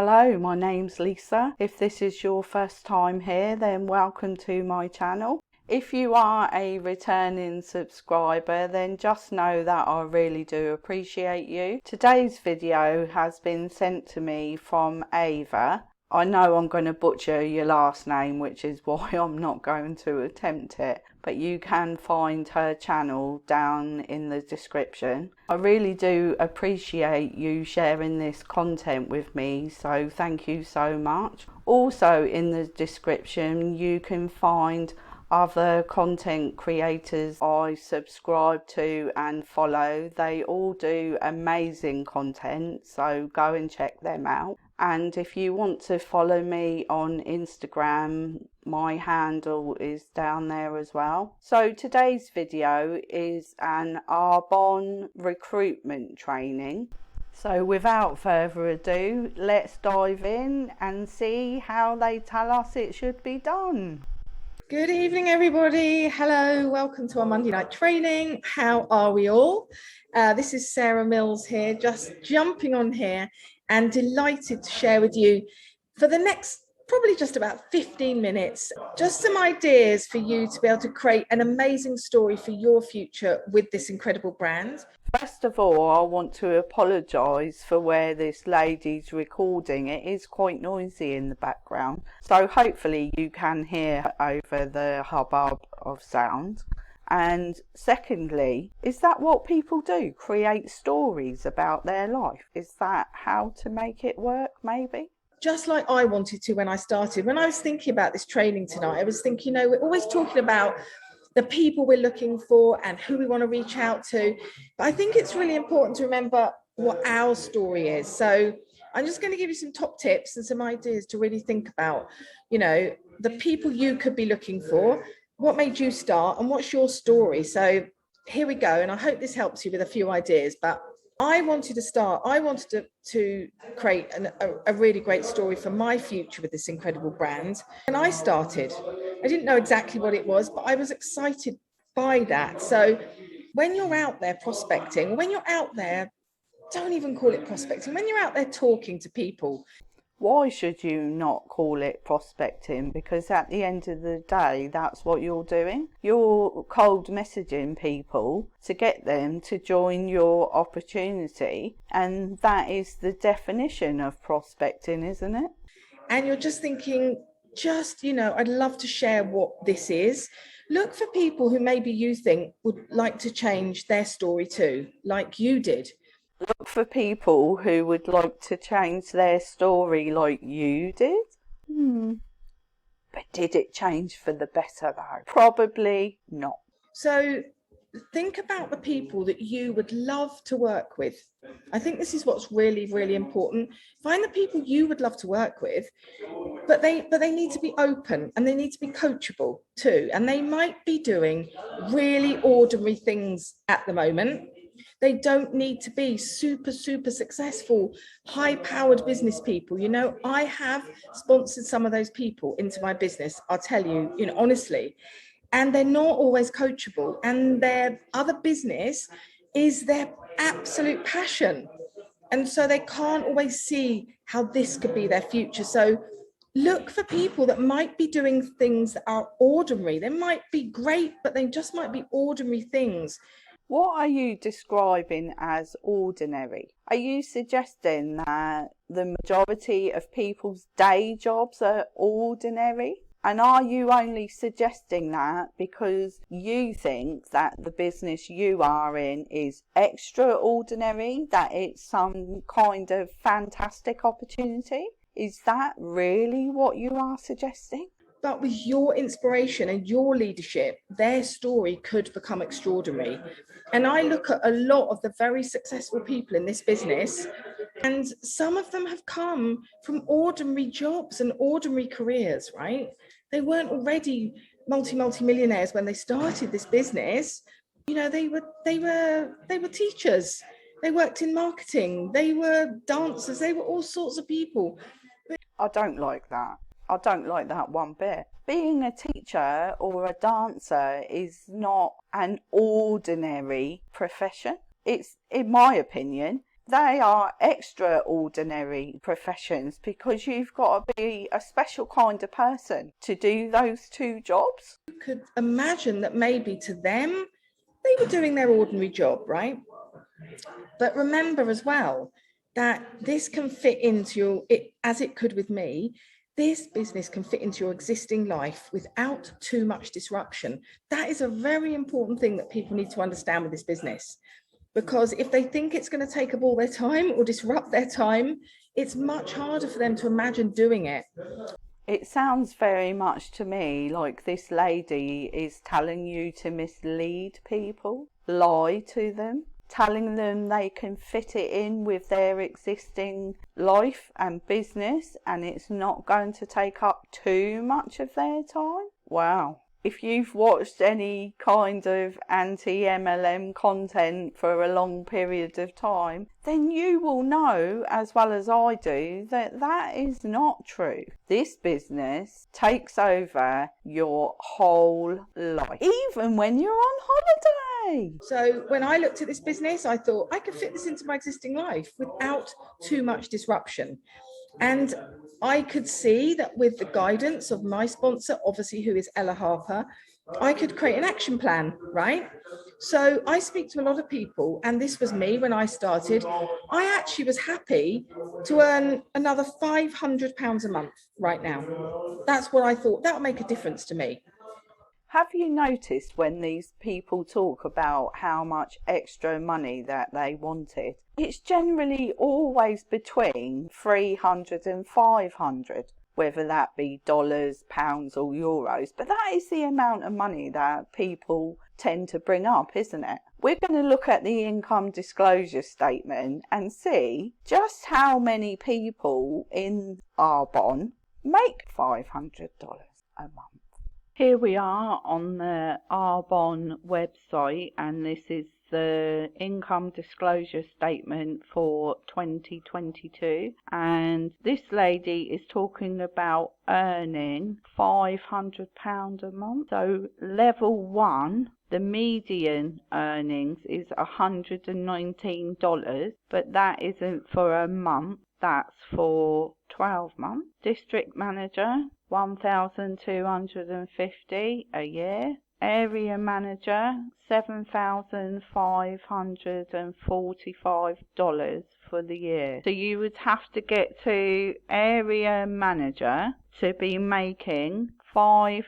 Hello, my name's Lisa. If this is your first time here, then welcome to my channel. If you are a returning subscriber, then just know that I really do appreciate you. Today's video has been sent to me from Ava. I know I'm going to butcher your last name, which is why I'm not going to attempt it, but you can find her channel down in the description. I really do appreciate you sharing this content with me, so thank you so much. Also in the description you can find other content creators I subscribe to and follow. They all do amazing content, so go and check them out. And if you want to follow me on Instagram, my handle is down there as well. So today's video is an Arbonne recruitment training. So without further ado, let's dive in and see how they tell us it should be done. Good evening, everybody. Hello, welcome to our Monday night training. How are we all? This is Sarah Mills here, just jumping on here and delighted to share with you for the next probably just about 15 minutes, just some ideas for you to be able to create an amazing story for your future with this incredible brand. First of all, I want to apologise for where this lady's recording. It is quite noisy in the background, so hopefully you can hear over the hubbub of sound. And secondly, is that what people do? Create stories about their life? Is that how to make it work, maybe? Just like I wanted to when I started. When I was thinking about this training tonight, I was thinking, we're always talking about the people we're looking for and who we want to reach out to. But I think it's really important to remember what our story is. So I'm just going to give you some top tips and some ideas to really think about, the people you could be looking for, what made you start and what's your story. So here we go. And I hope this helps you with a few ideas, but I wanted to create a really great story for my future with this incredible brand. And I started, I didn't know exactly what it was, but I was excited by that. So when you're out there prospecting, when you're out there, don't even call it prospecting, when you're out there talking to people. Why should you not call it prospecting? Because at the end of the day, that's what you're doing. You're cold messaging people to get them to join your opportunity. And that is the definition of prospecting, isn't it? And you're just thinking, I'd love to share what this is. Look for people who maybe you think would like to change their story too, like you did. Look for people who would like to change their story like you did. But did it change for the better though? Probably not. So think about the people that you would love to work with. I think this is what's really, really important. Find the people you would love to work with, but they need to be open and they need to be coachable too. And they might be doing really ordinary things at the moment. They don't need to be super, super successful, high-powered business people. I have sponsored some of those people into my business, I'll tell you, honestly, and they're not always coachable. And their other business is their absolute passion. And so they can't always see how this could be their future. So look for people that might be doing things that are ordinary. They might be great, but they just might be ordinary things. What are you describing as ordinary? Are you suggesting that the majority of people's day jobs are ordinary? And are you only suggesting that because you think that the business you are in is extraordinary, that it's some kind of fantastic opportunity? Is that really what you are suggesting? But with your inspiration and your leadership, their story could become extraordinary. And I look at a lot of the very successful people in this business, and some of them have come from ordinary jobs and ordinary careers, right? They weren't already multi-millionaires when they started this business. They were teachers. They worked in marketing. They were dancers. They were all sorts of people. I don't like that. I don't like that one bit. Being a teacher or a dancer is not an ordinary profession. It's, in my opinion, They are extraordinary professions because you've got to be a special kind of person to do those two jobs. You could imagine that maybe to them, they were doing their ordinary job, right? But remember as well that this can fit into as it could with me, this business can fit into your existing life without too much disruption. That is a very important thing that people need to understand with this business. Because if they think it's going to take up all their time or disrupt their time, it's much harder for them to imagine doing it. It sounds very much to me like this lady is telling you to mislead people, lie to them, telling them they can fit it in with their existing life and business and it's not going to take up too much of their time. Wow. If you've watched any kind of anti-MLM content for a long period of time, then you will know, as well as I do, that that is not true. This business takes over your whole life, even when you're on holiday. So when I looked at this business, I thought I could fit this into my existing life without too much disruption. And I could see that with the guidance of my sponsor, obviously, who is Ella Harper, I could create an action plan, right? So I speak to a lot of people, and this was me when I started. I actually was happy to earn another £500 a month right now. That's what I thought, that would make a difference to me. Have you noticed when these people talk about how much extra money that they wanted? It's generally always between 300 and 500, whether that be dollars, pounds or euros. But that is the amount of money that people tend to bring up, isn't it? We're going to look at the income disclosure statement and see just how many people in Arbonne make $500 a month. Here we are on the Arbonne website, and this is the income disclosure statement for 2022, and this lady is talking about earning £500 a month. So level 1, the median earnings is $119, but that isn't for a month, that's for 12 months. District manager, $1,250 a year. Area manager, $7,545 for the year. So you would have to get to area manager to be making £500,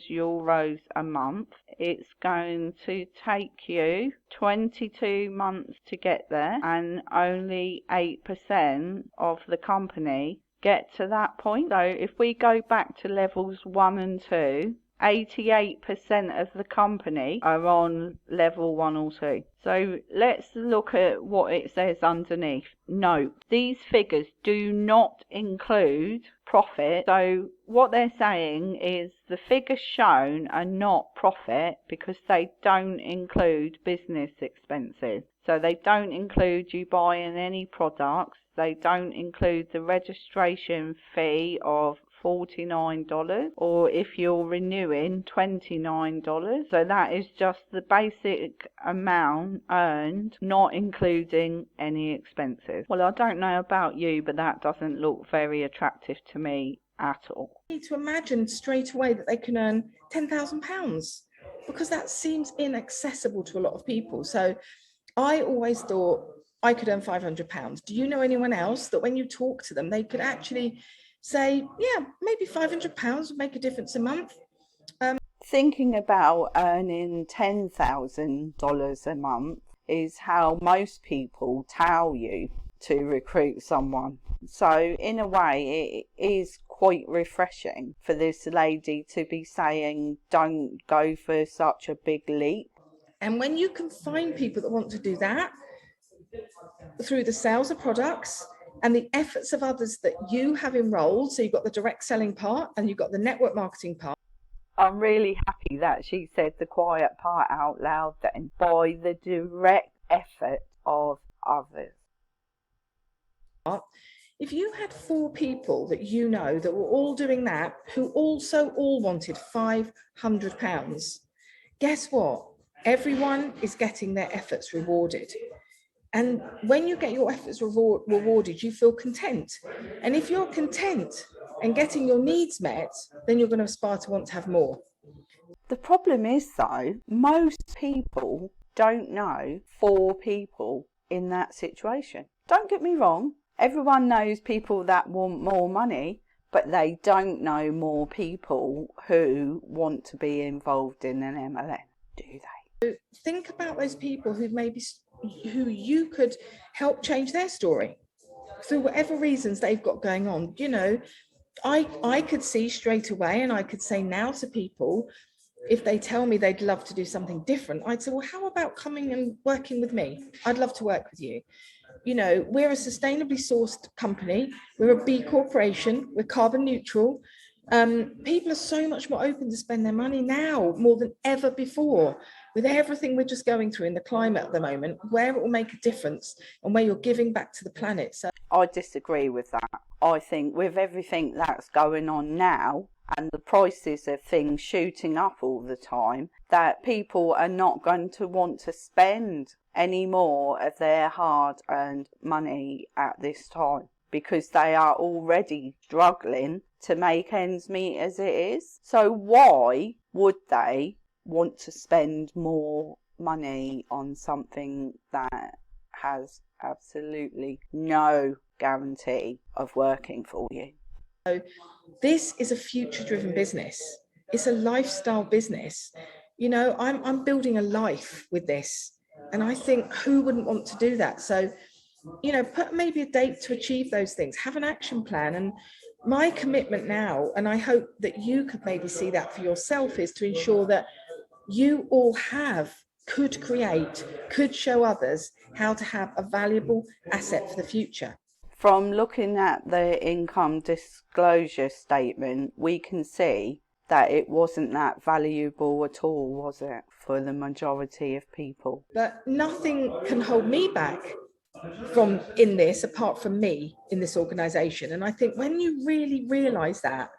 euros a month. It's going to take you 22 months to get there, and only 8% of the company get to that point. So if we go back to levels 1 and 2, 88% of the company are on level 1 or 2. So let's look at what it says underneath. Note, these figures do not include profit. So what they're saying is the figures shown are not profit because they don't include business expenses. So they don't include you buying any products. They don't include the registration fee of $49, or if you're renewing, $29. So that is just the basic amount earned, not including any expenses. Well, I don't know about you, but that doesn't look very attractive to me at all. You need to imagine straight away that they can earn £10,000 because that seems inaccessible to a lot of people. So I always thought I could earn £500. Do you know anyone else that when you talk to them, they could actually say, yeah, maybe £500 would make a difference a month? Thinking about earning $10,000 a month is how most people tell you to recruit someone. So in a way, it is quite refreshing for this lady to be saying, don't go for such a big leap. And when you can find people that want to do that through the sales of products and the efforts of others that you have enrolled, so you've got the direct selling part and you've got the network marketing part. I'm really happy that she said the quiet part out loud then, by the direct effort of others. If you had 4 people that you know that were all doing that, who also all wanted £500, guess what? Everyone is getting their efforts rewarded. And when you get your efforts rewarded, you feel content. And if you're content and getting your needs met, then you're going to aspire to want to have more. The problem is, though, most people don't know 4 people in that situation. Don't get me wrong, everyone knows people that want more money, but they don't know more people who want to be involved in an MLM, do they? Think about those people who you could help change their story through whatever reasons they've got going on. You know, I could see straight away, and I could say now to people, if they tell me they'd love to do something different, I'd say, well, how about coming and working with me? I'd love to work with you. You know, we're a sustainably sourced company. We're a B corporation. We're carbon neutral. People are so much more open to spend their money now, more than ever before, with everything we're just going through in the climate at the moment, where it will make a difference and where you're giving back to the planet. So I disagree with that. I think with everything that's going on now and the prices of things shooting up all the time, that people are not going to want to spend any more of their hard-earned money at this time, because they are already struggling to make ends meet as it is. So why would they want to spend more money on something that has absolutely no guarantee of working for you? So this is a future-driven business. It's a lifestyle business. You know, I'm building a life with this, and I think who wouldn't want to do that? So, you know, put maybe a date to achieve those things, have an action plan. And my commitment now, and I hope that you could maybe see that for yourself, is to ensure that you all could show others how to have a valuable asset for the future. From looking at the income disclosure statement, we can see that it wasn't that valuable at all, was it, for the majority of people? But nothing can hold me back from in this, apart from me in this organization. And I think when you really realize that,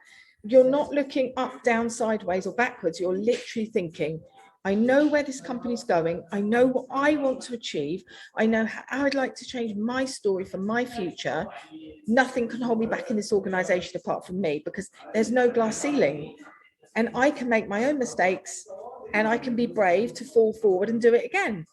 you're not looking up, down, sideways or backwards. You're literally thinking, I know where this company's going. I know what I want to achieve. I know how I'd like to change my story for my future. Nothing can hold me back in this organization apart from me, because there's no glass ceiling. And I can make my own mistakes, and I can be brave to fall forward and do it again.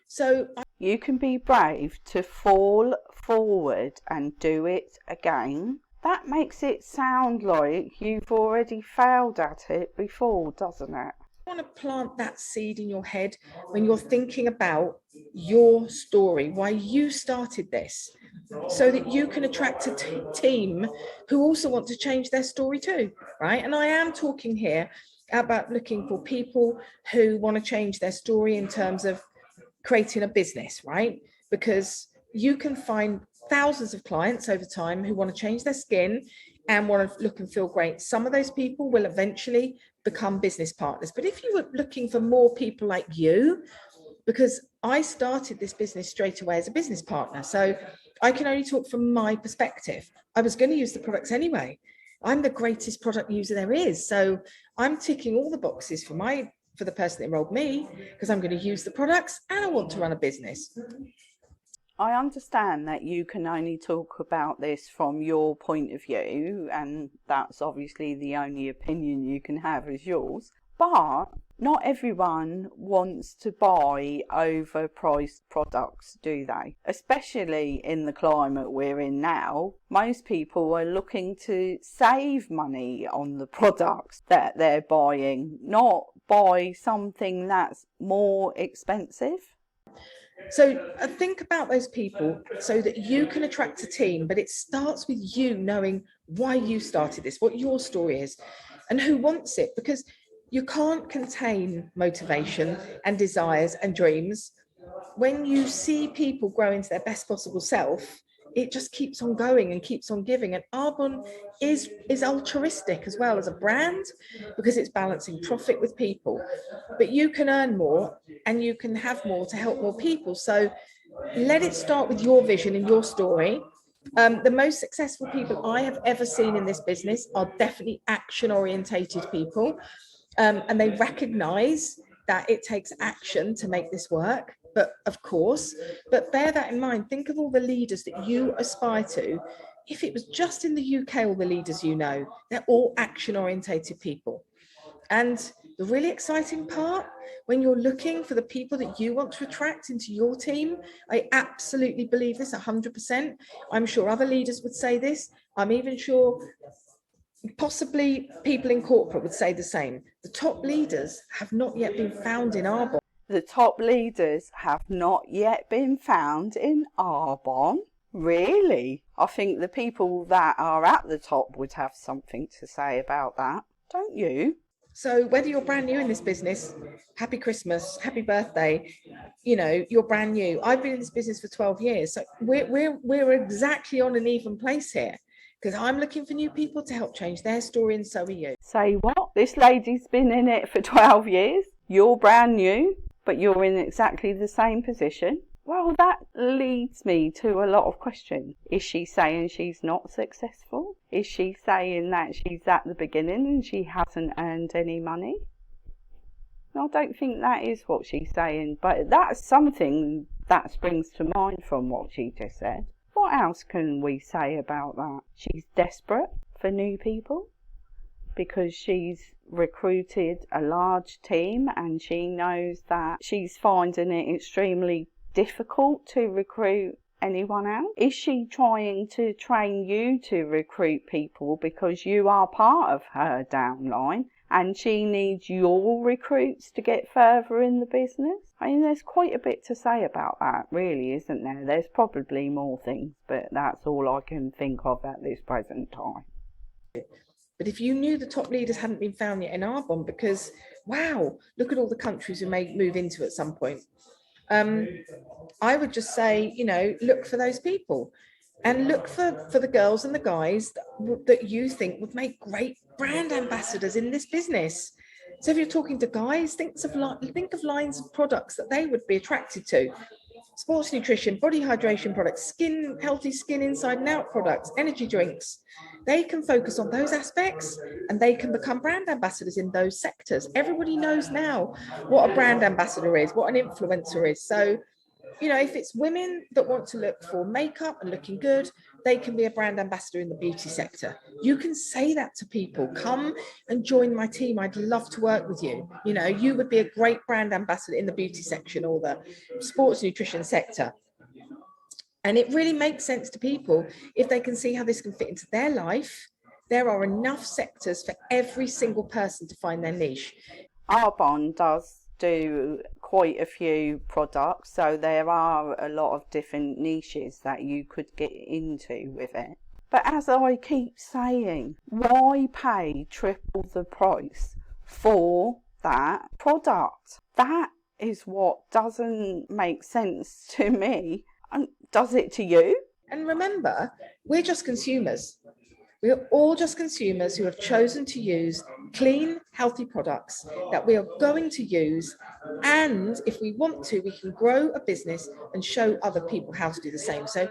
So you can be brave to fall forward and do it again. That makes it sound like you've already failed at it before, doesn't it? I want to plant that seed in your head when you're thinking about your story, why you started this, so that you can attract a team who also want to change their story too, right? And I am talking here about looking for people who want to change their story in terms of creating a business, right? Because you can find thousands of clients over time who want to change their skin and want to look and feel great. Some of those people will eventually become business partners. But if you were looking for more people like you, because I started this business straight away as a business partner, so I can only talk from my perspective. I was going to use the products anyway. I'm the greatest product user there is. So I'm ticking all the boxes for the person that enrolled me, because I'm going to use the products and I want to run a business. I understand that you can only talk about this from your point of view, and that's obviously the only opinion you can have is yours, but not everyone wants to buy overpriced products, do they? Especially in the climate we're in now. Most people are looking to save money on the products that they're buying, not buy something that's more expensive. So think about those people so that you can attract a team, but it starts with you knowing why you started this, what your story is, and who wants it, because you can't contain motivation and desires and dreams. When you see people grow into their best possible self, it just keeps on going and keeps on giving. And Arbonne is altruistic as well as a brand, because it's balancing profit with people. But you can earn more and you can have more to help more people. So let it start with your vision and your story. The most successful people I have ever seen in this business are definitely action-orientated people. And they recognize that it takes action to make this work. But of course, but bear that in mind. Think of all the leaders that you aspire to. If it was just in the UK, all the leaders you know, they're all action orientated people. And the really exciting part, when you're looking for the people that you want to attract into your team, I absolutely believe this 100%. I'm sure other leaders would say this. I'm even sure possibly people in corporate would say the same. The top leaders have not yet been found in Arbonne. The top leaders have not yet been found in Arbonne. Really? I think the people that are at the top would have something to say about that, don't you? So whether you're brand new in this business, happy Christmas, happy birthday, you know, you're brand new. I've been in this business for 12 years. So we're exactly on an even place here, because I'm looking for new people to help change their story, and so are you. Say what? This lady's been in it for 12 years. You're brand new, but you're in exactly the same position. Well, that leads me to a lot of questions. Is she saying she's not successful? Is she saying that she's at the beginning and she hasn't earned any money? I don't think that is what she's saying, but that's something that springs to mind from what she just said. What else can we say about that? She's desperate for new people because she's recruited a large team and she knows that she's finding it extremely difficult to recruit anyone else. Is she trying to train you to recruit people because you are part of her downline and she needs your recruits to get further in the business? I mean, there's quite a bit to say about that, really, isn't there? There's probably more things, but that's all I can think of at this present time. But if you knew the top leaders hadn't been found yet in Arbonne, because wow, look at all the countries we may move into at some point. I would just say, you know, look for those people and look for the girls and the guys that you think would make great brand ambassadors in this business. So if you're talking to guys, think of lines of products that they would be attracted to. Sports nutrition, body hydration products, healthy skin inside and out products, energy drinks. They can focus on those aspects and they can become brand ambassadors in those sectors. Everybody knows now what a brand ambassador is, what an influencer is. So, you know, if it's women that want to look for makeup and looking good, they can be a brand ambassador in the beauty sector. You can say that to people. Come and join my team. I'd love to work with you. You know, you would be a great brand ambassador in the beauty section or the sports nutrition sector. And it really makes sense to people if they can see how this can fit into their life. There are enough sectors for every single person to find their niche. Arbonne does do quite a few products, so there are a lot of different niches that you could get into with it. But as I keep saying, why pay triple the price for that product? That is what doesn't make sense to me. Does it to you? And remember, we're just consumers. We're all just consumers who have chosen to use clean, healthy products that we are going to use. And if we want to, we can grow a business and show other people how to do the same. So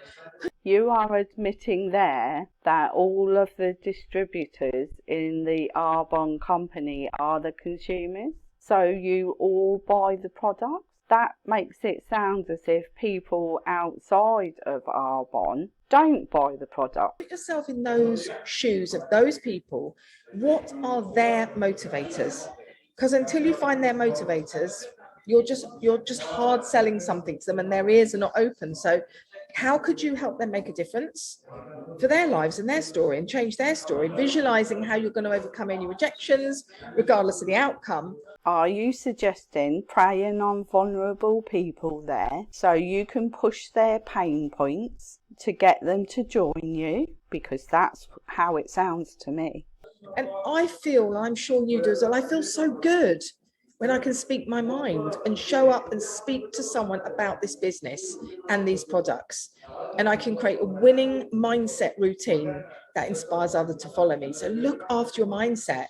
you are admitting there that all of the distributors in the Arbonne company are the consumers. So you all buy the products. That makes it sound as if people outside of Arbonne don't buy the product. Put yourself in those shoes of those people. What are their motivators? Because until you find their motivators, you're just hard selling something to them and their ears are not open. So how could you help them make a difference for their lives and their story and change their story? Visualizing how you're going to overcome any rejections, regardless of the outcome. Are you suggesting preying on vulnerable people there so you can push their pain points to get them to join you? Because that's how it sounds to me. And I feel, I'm sure you do as well, I feel so good when I can speak my mind and show up and speak to someone about this business and these products. And I can create a winning mindset routine that inspires others to follow me. So look after your mindset.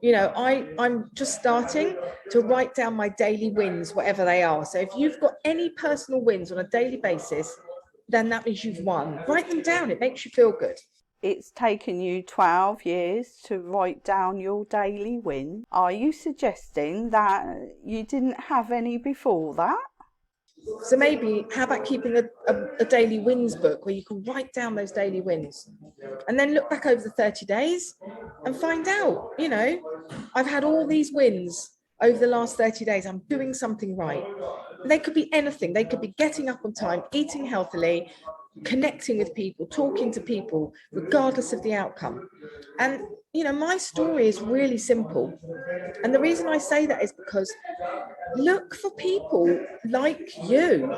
You know, I'm just starting to write down my daily wins, whatever they are. So if you've got any personal wins on a daily basis, then that means you've won. Write them down. It makes you feel good. It's taken you 12 years to write down your daily win. Are you suggesting that you didn't have any before that? So maybe, how about keeping a daily wins book where you can write down those daily wins and then look back over the 30 days and find out, you know, I've had all these wins over the last 30 days. I'm doing something right. They could be anything. They could be getting up on time, eating healthily, connecting with people, talking to people, regardless of the outcome. And, you know, my story is really simple. And the reason I say that is because look for people like you.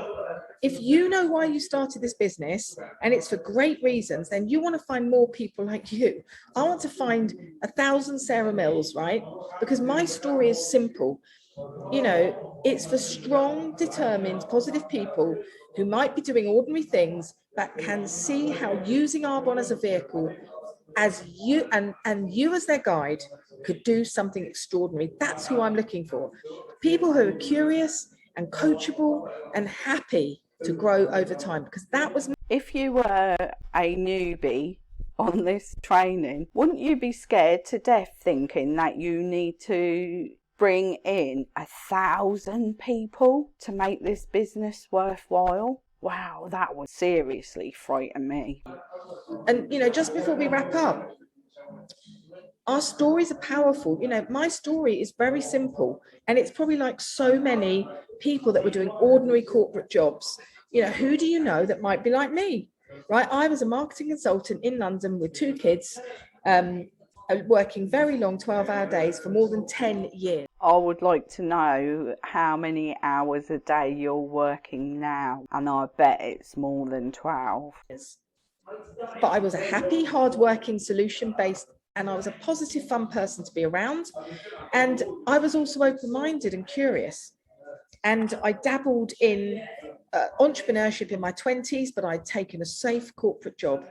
If you know why you started this business and it's for great reasons, then you want to find more people like you. I want to find 1,000 Sarah Mills, right? Because my story is simple. You know, it's for strong, determined, positive people who might be doing ordinary things but can see how using Arbonne as a vehicle, as you and you as their guide, could do something extraordinary. That's who I'm looking for. People who are curious and coachable and happy to grow over time, because that was. If you were a newbie on this training, wouldn't you be scared to death thinking that you need to bring in 1,000 people to make this business worthwhile? Wow, that would seriously frighten me. And, you know, just before we wrap up, our stories are powerful. You know, my story is very simple, and it's probably like so many people that were doing ordinary corporate jobs. You know, who do you know that might be like me, right? I was a marketing consultant in London with 2 kids, working very long 12-hour days for more than 10 years. I would like to know how many hours a day you're working now, and I bet it's more than 12. But I was a happy, hardworking, solution-based, and I was a positive, fun person to be around. And I was also open-minded and curious. And I dabbled in entrepreneurship in my 20s, but I'd taken a safe corporate job.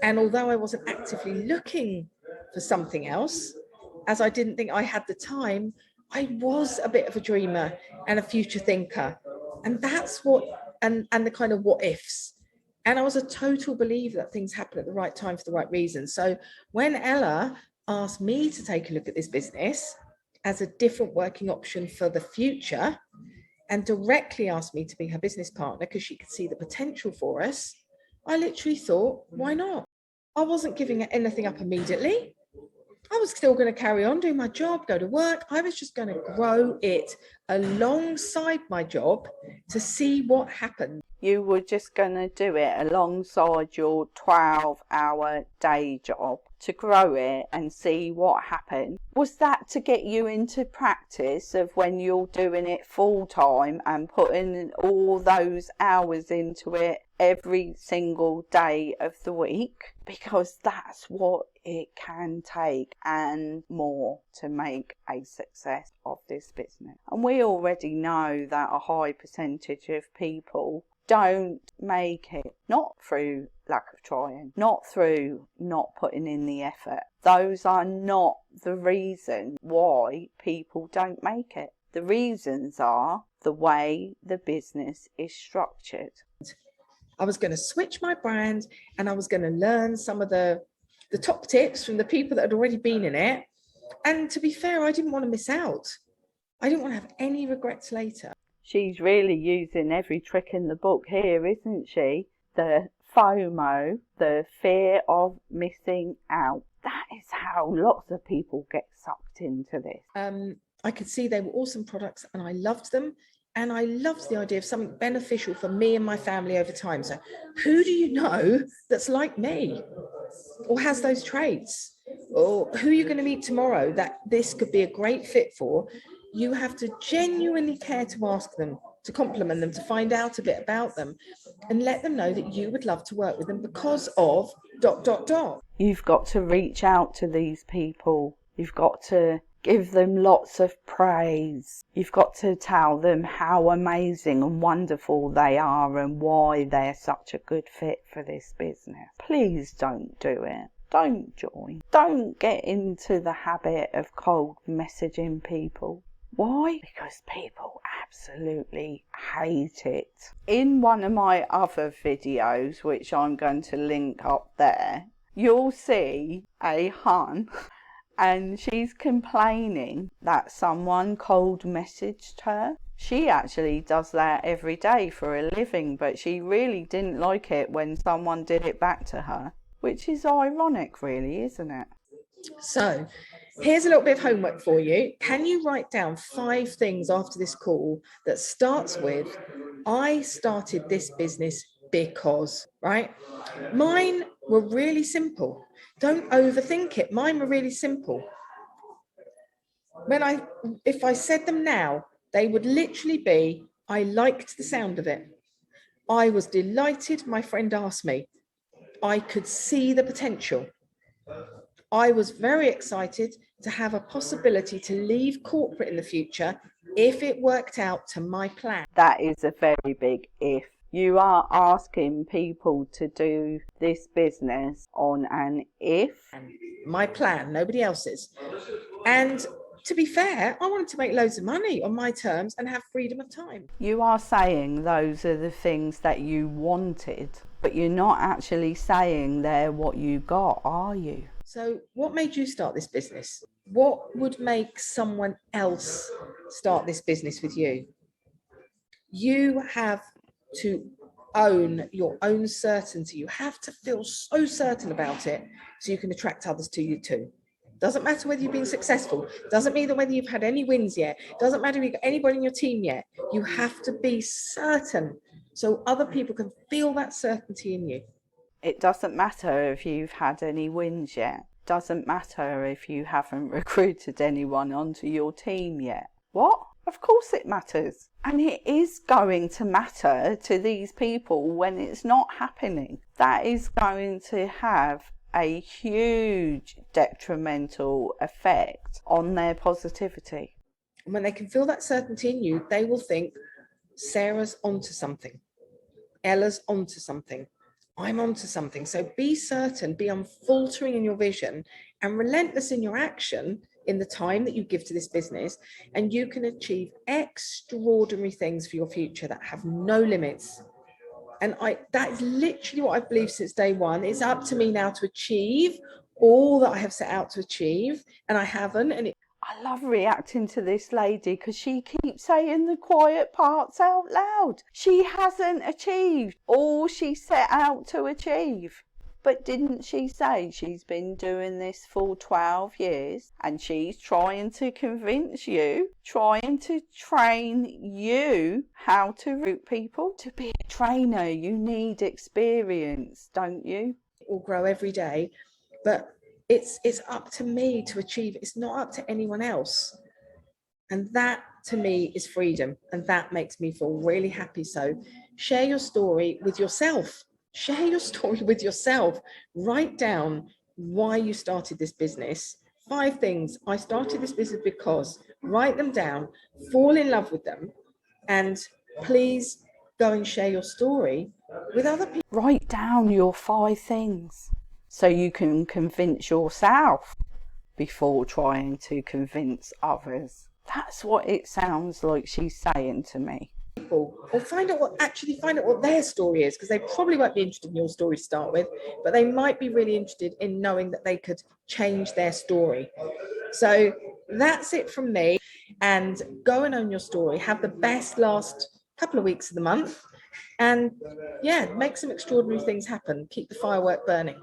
And although I wasn't actively looking for something else, as I didn't think I had the time, I was a bit of a dreamer and a future thinker. And that's what, and the kind of what ifs. And I was a total believer that things happen at the right time for the right reasons. So when Ella asked me to take a look at this business as a different working option for the future, and directly asked me to be her business partner because she could see the potential for us, I literally thought, why not? I wasn't giving anything up immediately. I was still going to carry on doing my job, go to work. I was just going to grow it alongside my job to see what happened. You were just going to do it alongside your 12-hour day job to grow it and see what happened. Was that to get you into practice of when you're doing it full time and putting all those hours into it every single day of the week? Because that's what it can take and more to make a success of this business. And we already know that a high percentage of people don't make it, not through lack of trying, not through not putting in the effort. Those are not the reason why people don't make it. The reasons are the way the business is structured. I was going to switch my brand, and I was going to learn some of the top tips from the people that had already been in it. And to be fair, I didn't want to miss out. I didn't want to have any regrets later. She's really using every trick in the book here, isn't she? The FOMO, the fear of missing out. That is how lots of people get sucked into this. I could see they were awesome products and I loved them. And I loved the idea of something beneficial for me and my family over time. So who do you know that's like me or has those traits? Or who are you going to meet tomorrow that this could be a great fit for? You have to genuinely care to ask them, to compliment them, to find out a bit about them and let them know that you would love to work with them because of ... You've got to reach out to these people. You've got to give them lots of praise. You've got to tell them how amazing and wonderful they are and why they're such a good fit for this business. Please don't do it. Don't join. Don't get into the habit of cold messaging people. Why? Because people absolutely hate it. In one of my other videos, which I'm going to link up there, you'll see a hun and she's complaining that someone cold messaged her. She actually does that every day for a living, but she really didn't like it when someone did it back to her, which is ironic really, isn't it? So here's a little bit of homework for you. Can you write down 5 things after this call that starts with, I started this business because, right? Mine were really simple. Don't overthink it. Mine were really simple. If I said them now, they would literally be, I liked the sound of it. I was delighted my friend asked me. I could see the potential. I was very excited to have a possibility to leave corporate in the future if it worked out to my plan. That is a very big if. You are asking people to do this business on an if. My plan, nobody else's. And to be fair, I wanted to make loads of money on my terms and have freedom of time. You are saying those are the things that you wanted, but you're not actually saying they're what you got, are you? So what made you start this business? What would make someone else start this business with you? You have to own your own certainty. You have to feel so certain about it so you can attract others to you too. Doesn't matter whether you've been successful. Doesn't matter whether you've had any wins yet. Doesn't matter if you've got anybody in your team yet. You have to be certain so other people can feel that certainty in you. It doesn't matter if you've had any wins yet. Doesn't matter if you haven't recruited anyone onto your team yet. What? Of course it matters. And it is going to matter to these people when it's not happening. That is going to have a huge detrimental effect on their positivity. And when they can feel that certainty in you, they will think, Sarah's onto something. Ella's onto something. I'm onto something. So be certain, be unfaltering in your vision and relentless in your action in the time that you give to this business, and you can achieve extraordinary things for your future that have no limits. And that is literally what I've believed since day one. It's up to me now to achieve all that I have set out to achieve, and I haven't. And I love reacting to this lady because she keeps saying the quiet parts out loud. She hasn't achieved all she set out to achieve. But didn't she say she's been doing this for 12 years and she's trying to convince you, trying to train you how to recruit people? To be a trainer, you need experience, don't you? It will grow every day, but it's up to me to achieve it. It's not up to anyone else. And that to me is freedom, and that makes me feel really happy. So share your story with yourself. Share your story with yourself. Write down why you started this business. 5 things. I started this business because. Write them down, fall in love with them, and please go and share your story with other people. Write down your 5 things so you can convince yourself before trying to convince others. That's what it sounds like she's saying to me. Or find out what their story is, because they probably won't be interested in your story to start with, but they might be really interested in knowing that they could change their story. So that's it from me, and go and own your story. Have the best last couple of weeks of the month, and yeah, make some extraordinary things happen. Keep the firework burning.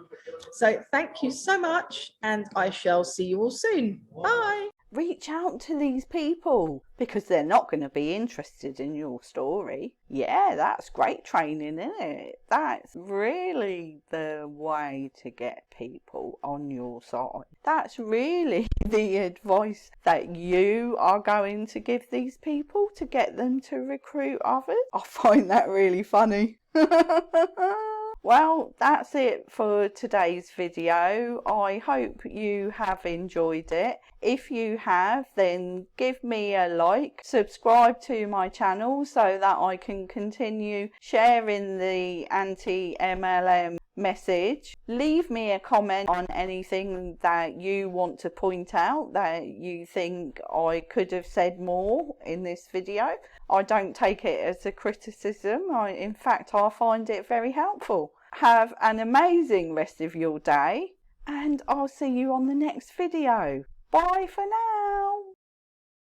So thank you so much, and I shall see you all soon. Bye. Reach out to these people because they're not going to be interested in your story. Yeah, that's great training, isn't it? That's really the way to get people on your side. That's really the advice that you are going to give these people to get them to recruit others. I find that really funny. Well, that's it for today's video. I hope you have enjoyed it. If you have, then give me a like, subscribe to my channel so that I can continue sharing the anti-MLM message. Leave me a comment on anything that you want to point out that you think I could have said more in this video. I don't take it as a criticism. In fact, I find it very helpful. have an amazing rest of your day, and I'll see you on the next video. Bye for